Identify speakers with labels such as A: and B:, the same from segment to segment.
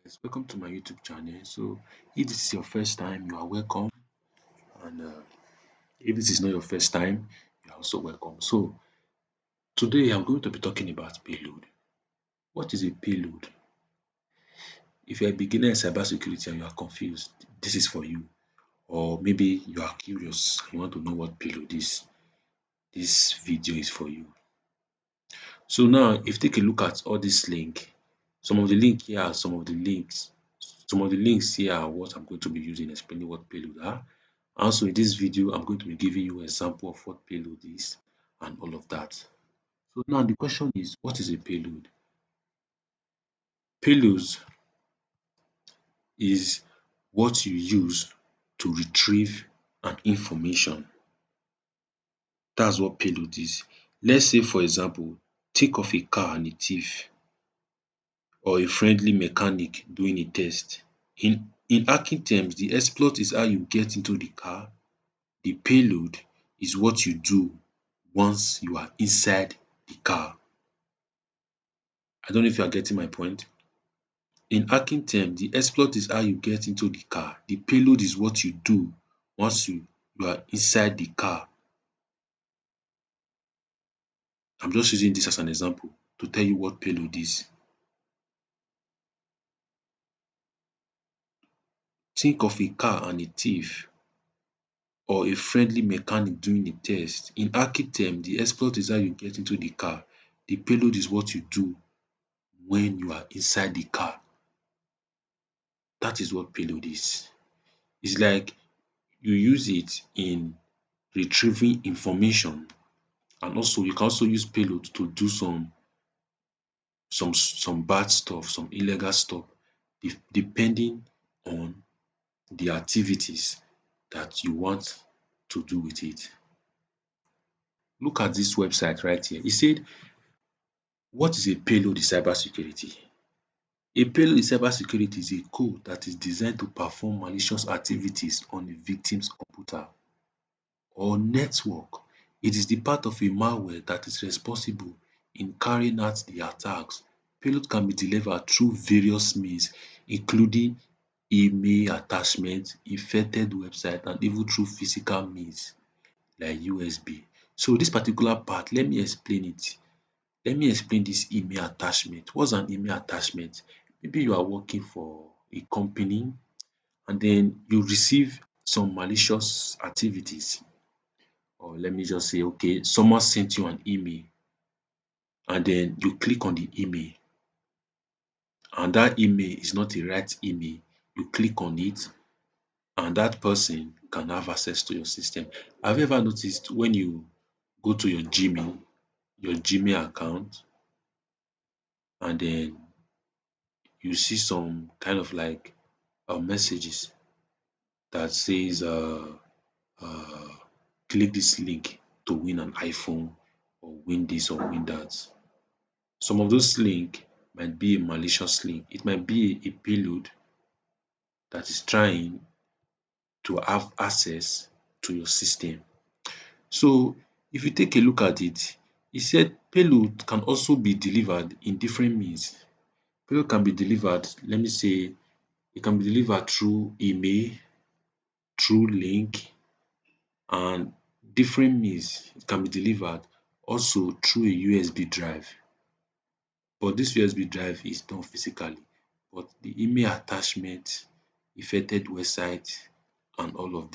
A: Guys, welcome to my YouTube channel. So, if this is your first time, you are welcome, and if this is not your first time, you are also welcome. So, today I'm going to be talking about payload. What is a payload? If you're a beginner in cybersecurity and you are confused, this is for you. Or maybe you are curious and you want to know what payload is, this video is for you. So now, if you take a look at all this link, some of the link here are some of the links here are what I'm going to be using explaining what payload are. Also, in this video, I'm going to be giving you an example of what payload is and all of that. So now the question is, what is a payload? Payloads is what you use to retrieve an information. That's what payload is. Let's say, for example, think of a car and a thief or a friendly mechanic doing a test. In hacking terms, the exploit is how you get into the car. The payload is what you do once you are inside the car. I don't know if you are getting my point. In hacking terms, the exploit is how you get into the car. The payload is what you do once you are inside the car. I'm just using this as an example to tell you what payload is. Think of a car and a thief or a friendly mechanic doing a test. In hacking terms, the exploit is how you get into the car. The payload is what you do when you are inside the car. That is what payload is. It's like you use it in retrieving information, and also you can also use payload to do some bad stuff, some illegal stuff, depending on the activities that you want to do with it. Look at this website right here. It said, what is a payload in cybersecurity? A payload in cybersecurity is a code that is designed to perform malicious activities on a victim's computer or network. It is the part of a malware that is responsible in carrying out the attacks. Payload can be delivered through various means, including email attachment, infected website, and even through physical means like USB. So this particular part, let me explain it. Let me explain this email attachment. What's an email attachment? Maybe you are working for a company and then you receive some malicious activities, or let me just say, okay, someone sent you an email and then you click on the email and that email is not a right email. You click on it and that person can have access to your system. Have you ever noticed when you go to your Gmail account, and then you see some kind of like messages that says uh, click this link to win an iPhone or win this or win that. Some of those links might be a malicious link. It might be a payload that is trying to have access to your system. So if you take a look at it, it said payload can also be delivered in different means. Payload can be delivered, let me say, it can be delivered through email, through link, and different means. It can be delivered also through a USB drive. But this USB drive is done physically. But the email attachment, affected website, and all of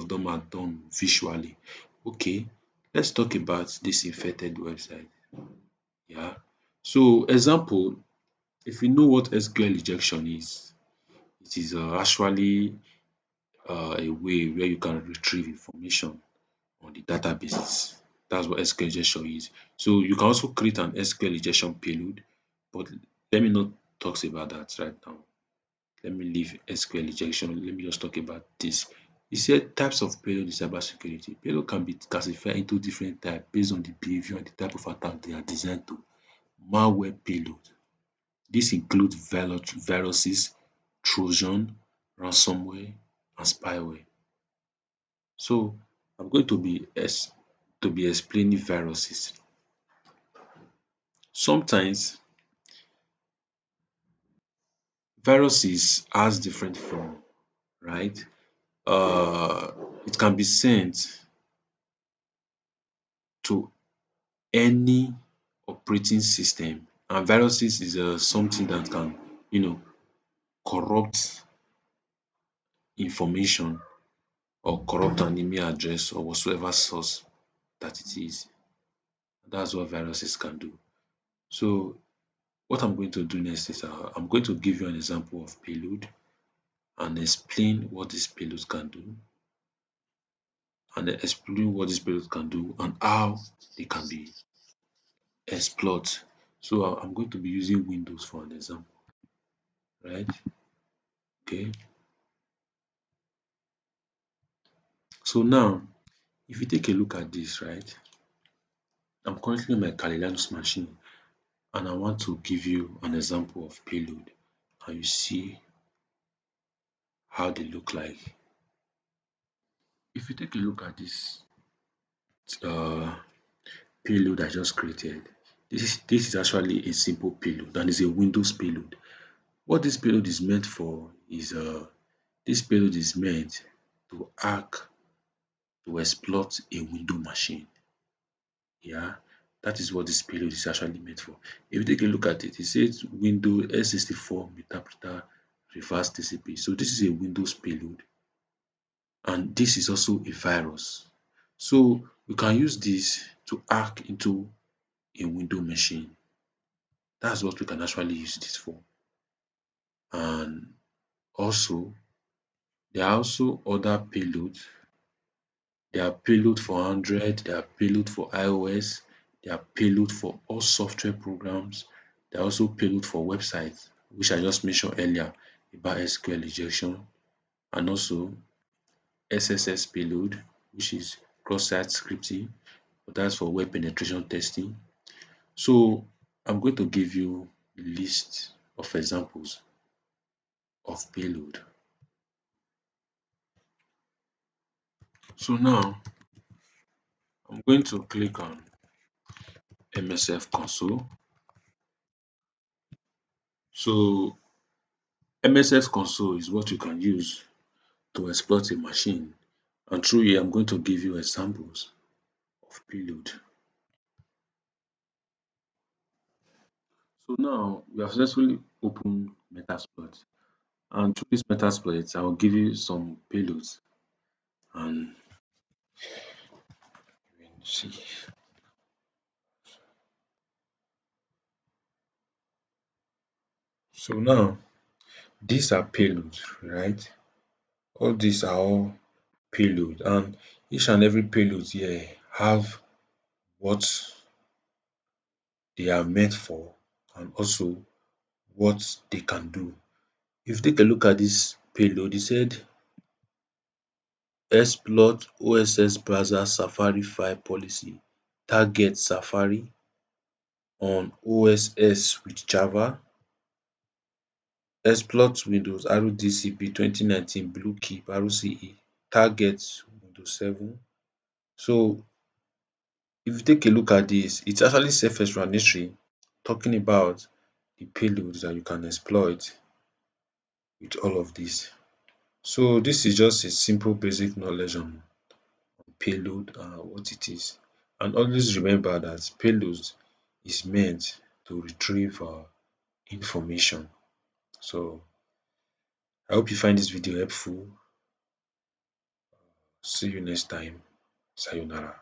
A: them are done visually. Okay, let's talk about this infected website. Yeah. So example, if you know what SQL injection is, it is actually a way where you can retrieve information on the databases. That's what SQL injection is. So you can also create an SQL injection payload, but let me not talk about that right now. Let me leave SQL injection. Let me just talk about this. It said types of payload in cybersecurity. Payload can be classified into different types based on the behavior and the type of attack they are designed to. Malware payload. This includes viruses, Trojan, ransomware, and spyware. So I'm going to be explaining viruses. Sometimes viruses has different form, right? Uh, it can be sent to any operating system, and viruses is something that can, corrupt information or corrupt an email address or whatsoever source that it is. That's what viruses can do. So what I'm going to do next is I'm going to give you an example of payload and explain what this payload can do, and then explain what this payload can do and how they can be exploited. So I'm going to be using Windows for an example, right? Okay. So now, if you take a look at this, right? I'm currently on my Kali machine and I want to give you an example of payload and you see how they look like. If you take a look at this uh, payload I just created, this is actually a simple payload and it's a Windows payload. What this payload is meant for is this payload is meant to hack, to exploit a Windows machine. Yeah, that is what this payload is actually meant for. If you take a look at it, it says Windows S64 interpreter reverse TCP. So this is a Windows payload and this is also a virus. So we can use this to hack into a Windows machine. That's what we can actually use this for. And also, there are also other payloads. There are payload for Android, there are payload for iOS, there are payload for all software programs, there are also payload for websites, which I just mentioned earlier about SQL injection, and also SSS payload, which is cross-site scripting, but that's for web penetration testing. So I'm going to give you a list of examples of payload. So now I'm going to click on MSF console. So MSF console is what you can use to exploit a machine, and through here I'm going to give you examples of payload. So now we have successfully opened Metasploit, and through this Metasploit I will give you some payloads and see. So now these are payloads, right? All these are all payload, and each and every payload here have what they are meant for and also what they can do. If you take a look at this payload, it said exploit OSS browser Safari file policy, target Safari on OSS with Java, exploit Windows RDCP 2019 Bluekey RCE, target Windows 7. So if you take a look at this, it's actually self-explanatory, talking about the payloads that you can exploit with all of this. So this is just a simple basic knowledge on payload and what it is. And always remember that payload is meant to retrieve information. So I hope you find this video helpful. See you next time. Sayonara.